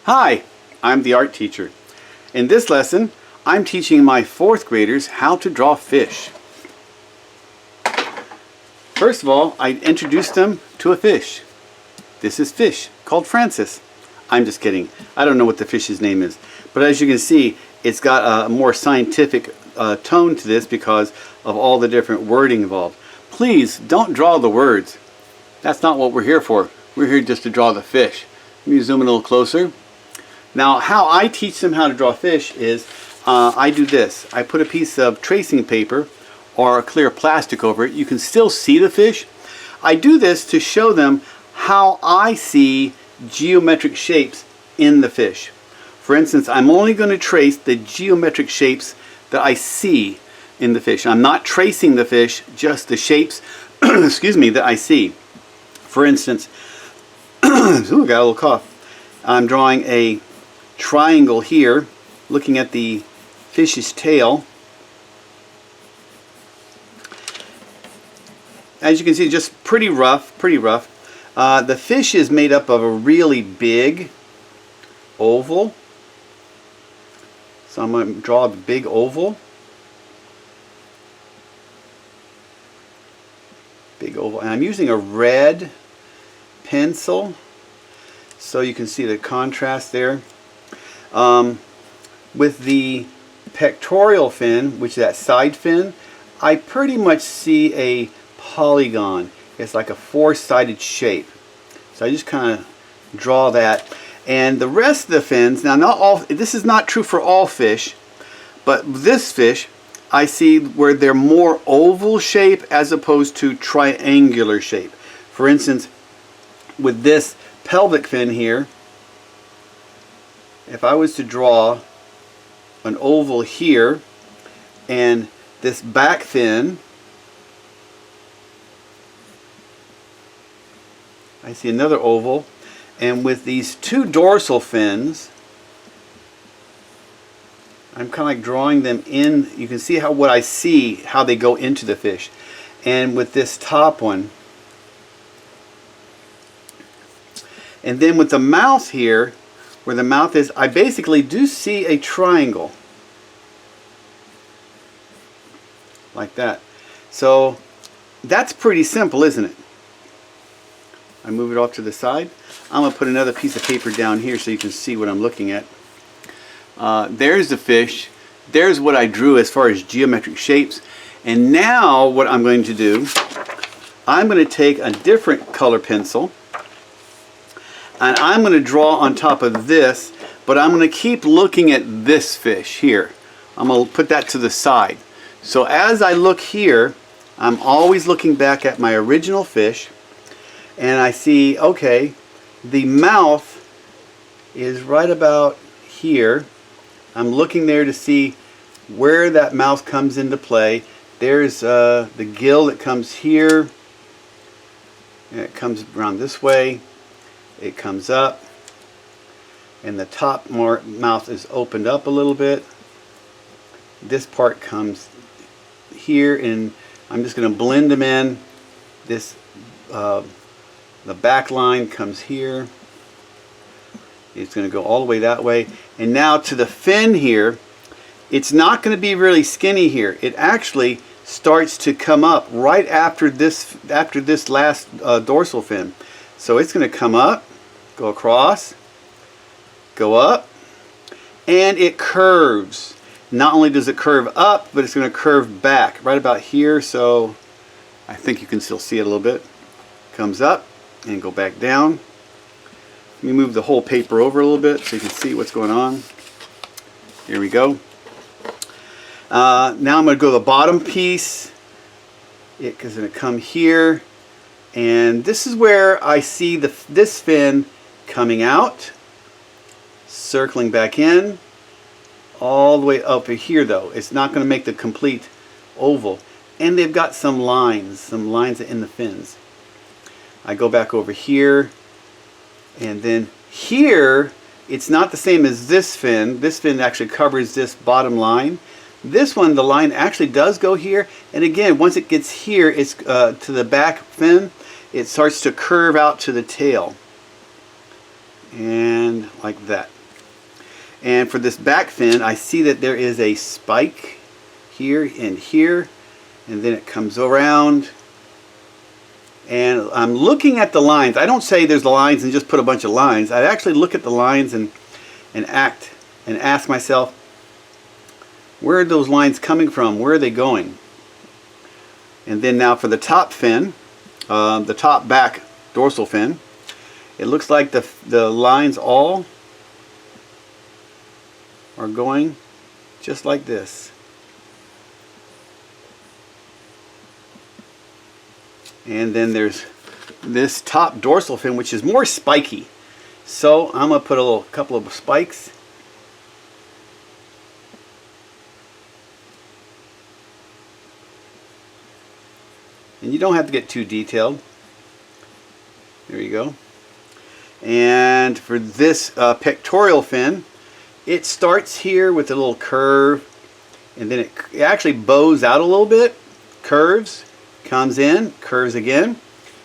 Hi, I'm the art teacher. In this lesson, I'm teaching my 4th graders how to draw fish. First of all, I introduced them to a fish. This is fish, called Francis. I'm just kidding. I don't know what the fish's name is. But as you can see, it's got a more scientific tone to this because of all the different wording involved. Please don't draw the words. That's not what we're here for. We're here just to draw the fish. Let me zoom in a little closer. Now, how I teach them how to draw fish is I do this. I put a piece of tracing paper or a clear plastic over it. You can still see the fish. I do this to show them how I see geometric shapes in the fish. For instance, I'm only going to trace the geometric shapes that I see in the fish. I'm not tracing the fish, just the shapes excuse me, that I see. For instance, ooh, got a little cough. I'm drawing a triangle here, looking at the fish's tail. As you can see, just pretty rough, the fish is made up of a really big oval. So I'm going to draw a big oval. Big oval. And I'm using a red pencil so you can see the contrast there. With the pectoral fin, which is that side fin, I pretty much see a polygon. It's like a four-sided shape. So I just kind of draw that. And the rest of the fins, now not all, this is not true for all fish, but this fish I see where they're more oval shape as opposed to triangular shape. For instance, with this pelvic fin here, if I was to draw an oval here and this back fin, I see another oval, and with these two dorsal fins, I'm kind of like drawing them in. You can see how what I see, how they go into the fish. And with this top one, and then with the mouth here, where the mouth is, I basically do see a triangle. Like that. So that's pretty simple, isn't it? I move it off to the side. I'm going to put another piece of paper down here so you can see what I'm looking at. There's the fish. There's what I drew as far as geometric shapes. And now what I'm going to do, I'm going to take a different color pencil and I'm going to draw on top of this, but I'm going to keep looking at this fish here. I'm going to put that to the side. So as I look here, I'm always looking back at my original fish, and I see, okay, the mouth is right about here. I'm looking there to see where that mouth comes into play. There's the gill that comes here, and it comes around this way. It comes up, and the top mouth is opened up a little bit. This part comes here, and I'm just going to blend them in. This the back line comes here. It's going to go all the way that way. And now to the fin here, it's not going to be really skinny here. It actually starts to come up right after this last dorsal fin. So it's going to come up, go across, go up, and it curves. Not only does it curve up, but it's going to curve back right about here. So I think you can still see it a little bit. Comes up and go back down. Let me move the whole paper over a little bit so you can see what's going on. Here we go. Now I'm going to go to the bottom piece. It's going to come here, and this is where I see this fin coming out, circling back in, all the way up here though. It's not going to make the complete oval. And they've got some lines in the fins. I go back over here, and then here it's not the same as this fin. This fin actually covers this bottom line. This one, the line actually does go here, and again, once it gets here, it's to the back fin, it starts to curve out to the tail. and like that. And for this back fin, I see that there is a spike here and here, and then it comes around. And I'm looking at the lines. I don't say there's the lines and just put a bunch of lines. I actually look at the lines and ask myself, where are those lines coming from? Where are they going? And then now for the top fin, the top back dorsal fin, it looks like the lines all are going just like this. And then there's this top dorsal fin, which is more spiky. So I'm going to put a couple of spikes. And you don't have to get too detailed. There you go. And for this pectoral fin, it starts here with a little curve, and then it actually bows out a little bit, curves, comes in, curves again,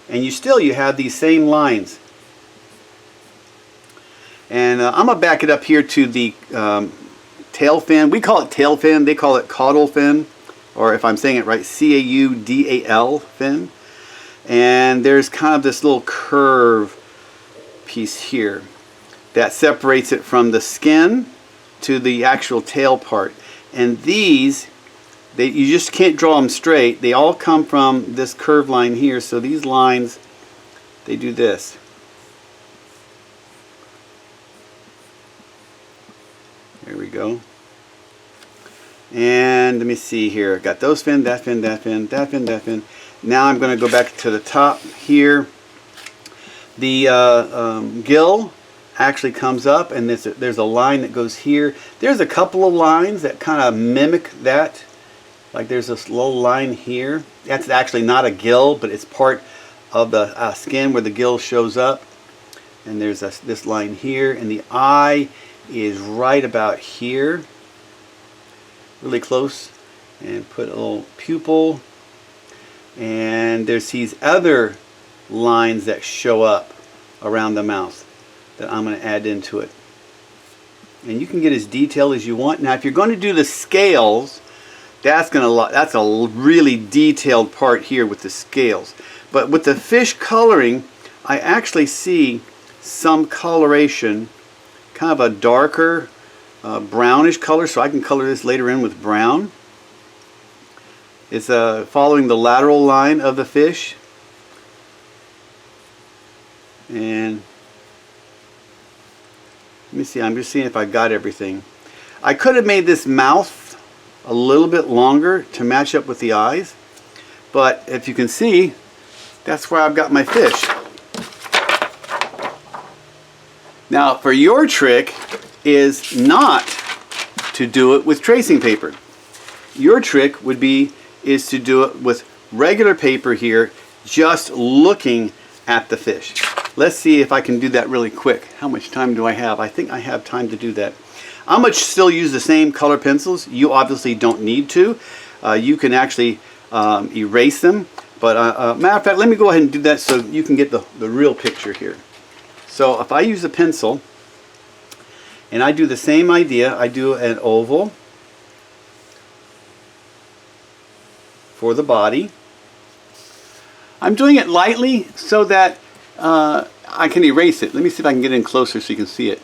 and you have these same lines. And I'm going to back it up here to the tail fin. We call it tail fin, they call it caudal fin, or if I'm saying it right, C-A-U-D-A-L fin. And there's kind of this little curve piece here that separates it from the skin to the actual tail part. And these, you just can't draw them straight. They all come from this curved line here. So these lines, they do this. There we go. And let me see here. Got those fin, that fin, that fin, that fin, that fin. Now I'm going to go back to the top here. The gill actually comes up, and there's a line that goes here. There's a couple of lines that kind of mimic that. Like there's this little line here. That's actually not a gill, but it's part of the skin where the gill shows up. And there's this line here, and the eye is right about here. Really close. And put a little pupil. And there's these other lines that show up around the mouth that I'm going to add into it. And you can get as detailed as you want. Now if you're going to do the scales, that's a really detailed part here with the scales. But with the fish coloring, I actually see some coloration, kind of a darker brownish color, so I can color this later in with brown. It's following the lateral line of the fish. And let me see, I'm just seeing if I got everything. I could have made this mouth a little bit longer to match up with the eyes, but if you can see, that's where I've got my fish. Now for your trick is not to do it with tracing paper. Your trick is to do it with regular paper here, just looking at the fish. Let's see if I can do that really quick. How much time do I have? I think I have time to do that. I'm going to still use the same color pencils. You obviously don't need to. You can actually erase them. But matter of fact, let me go ahead and do that so you can get the real picture here. So if I use a pencil and I do the same idea, I do an oval for the body. I'm doing it lightly so that I can erase it. Let me see if I can get in closer so you can see it.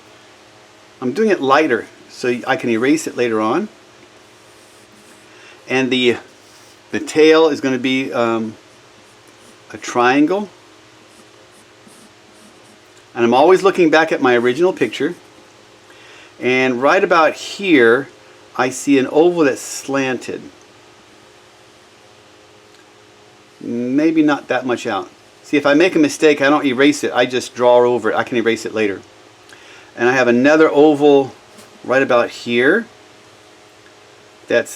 I'm doing it lighter so I can erase it later on. And the tail is going to be a triangle. And I'm always looking back at my original picture. And right about here, I see an oval that's slanted. Maybe not that much out. See, if I make a mistake, I don't erase it. I just draw over it. I can erase it later. And I have another oval right about here that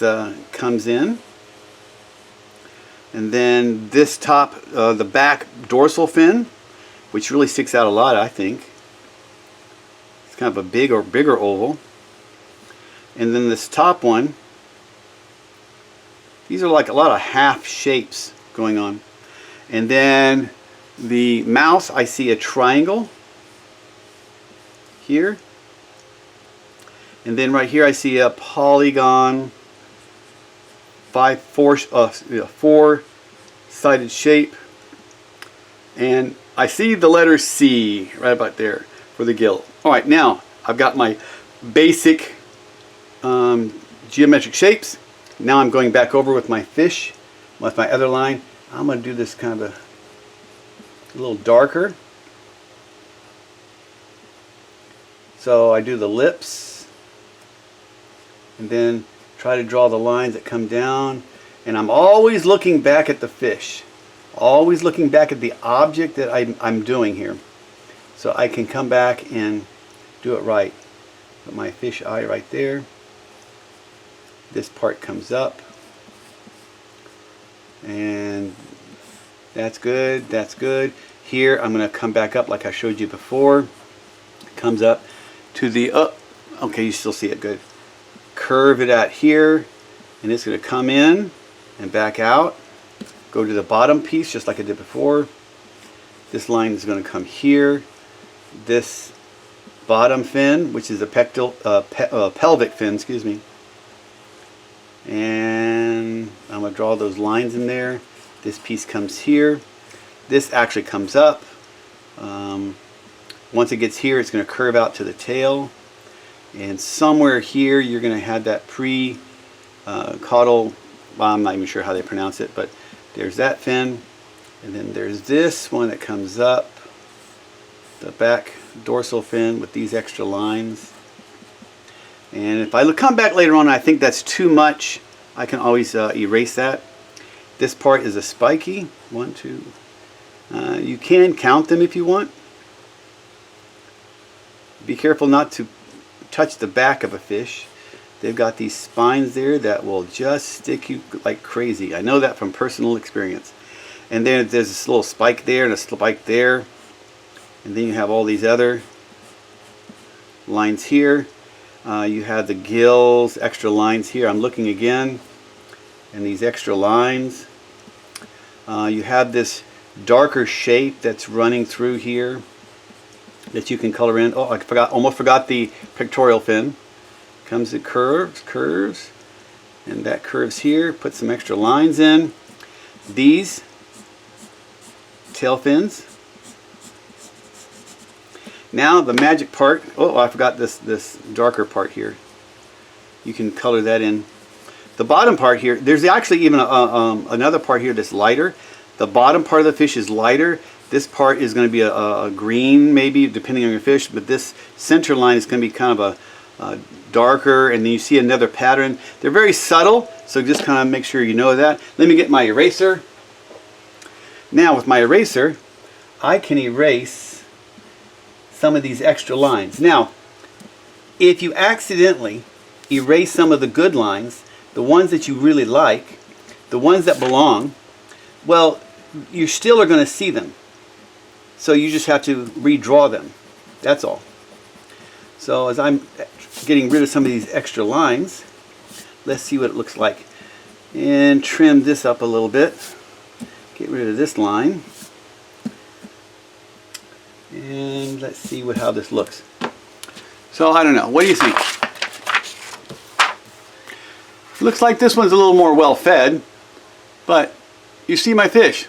comes in. And then this top, the back dorsal fin, which really sticks out a lot, I think. It's kind of a bigger oval. And then this top one, these are like a lot of half shapes going on. And then the mouth, I see a triangle. here. And then right here I see a polygon, four-sided shape. And I see the letter C right about there for the gill. Alright, now I've got my basic geometric shapes. Now I'm going back over with my fish, with my other line. I'm going to do this kind of a little darker. So I do the lips, and then try to draw the lines that come down. And I'm always looking back at the fish. Always looking back at the object that I'm doing here. So I can come back and do it right. Put my fish eye right there. This part comes up. And that's good, that's good. Here I'm going to come back up like I showed you before. Comes up to the okay, you still see it good. Curve it out here, and it's going to come in and back out. Go to the bottom piece just like I did before. This line is going to come here. This bottom fin, which is a pelvic fin, excuse me. And I'm going to draw those lines in there. This piece comes here. This actually comes up. Once it gets here, it's going to curve out to the tail. And somewhere here, you're going to have that caudal, well, I'm not even sure how they pronounce it, but there's that fin. And then there's this one that comes up, the back dorsal fin with these extra lines. And if I come back later on and I think that's too much, I can always erase that. This part is a spiky. 1, 2. You can count them if you want. Be careful not to touch the back of a fish. They've got these spines there that will just stick you like crazy. I know that from personal experience. And then there's this little spike there and a spike there. And then you have all these other lines here. You have the gills, extra lines here. I'm looking again. And these extra lines. You have this darker shape that's running through here that you can color in. Oh, I almost forgot the pectoral fin. Comes, it curves, and that curves here. Put some extra lines in. These tail fins. Now the magic part. Oh, I forgot this darker part here. You can color that in. The bottom part here, there's actually even another part here that's lighter. The bottom part of the fish is lighter. This part is going to be a green, maybe, depending on your fish, but this center line is going to be kind of a darker, and then you see another pattern. They're very subtle, so just kind of make sure you know that. Let me get my eraser. Now with my eraser, I can erase some of these extra lines. Now, if you accidentally erase some of the good lines, the ones that you really like, the ones that belong, well, you still are going to see them. So you just have to redraw them. That's all. So as I'm getting rid of some of these extra lines, let's see what it looks like. And trim this up a little bit. Get rid of this line. And let's see how this looks. So I don't know. What do you think? Looks like this one's a little more well fed, but you see my fish.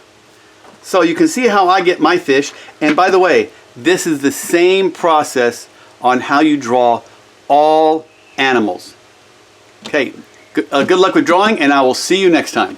So you can see how I get my fish. And by the way, this is the same process on how you draw all animals. Okay, good luck with drawing, and I will see you next time.